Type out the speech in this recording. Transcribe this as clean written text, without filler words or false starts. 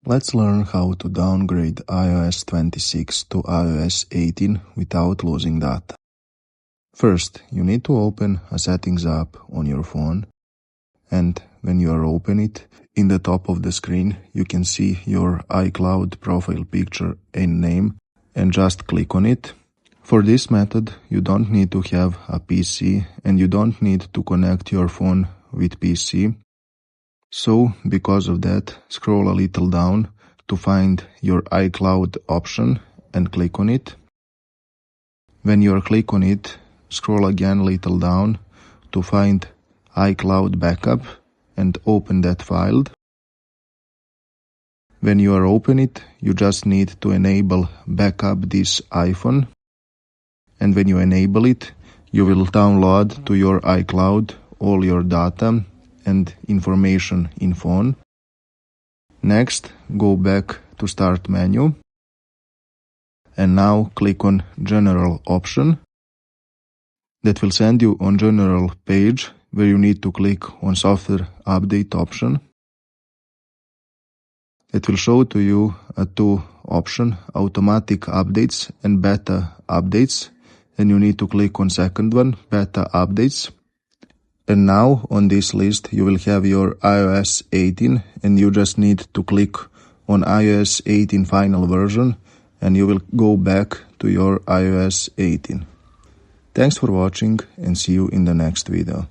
Let's learn how to downgrade iOS 26 to iOS 18 without losing data. First, you need to open a Settings app on your phone, and when you are open it, in the top of the screen you can see your iCloud profile picture and name, and just click on it. For this method, you don't need to have a PC and you don't need to connect your phone with PC. So, because of that, scroll a little down to find your iCloud option and click on it. When you click on it, scroll again a little down to find iCloud Backup and open that file. When you are open it, you just need to enable Backup this iPhone. And when you enable it, you will download to your iCloud all your data and information in phone. Next, go back to Start menu, and now click on General option. That will send you on General page where you need to click on Software Update option. It will show to you two options, Automatic Updates and Beta Updates, and you need to click on second one, Beta Updates. And now on this list you will have your iOS 18, and you just need to click on iOS 18 final version and you will go back to your iOS 18. Thanks for watching and see you in the next video.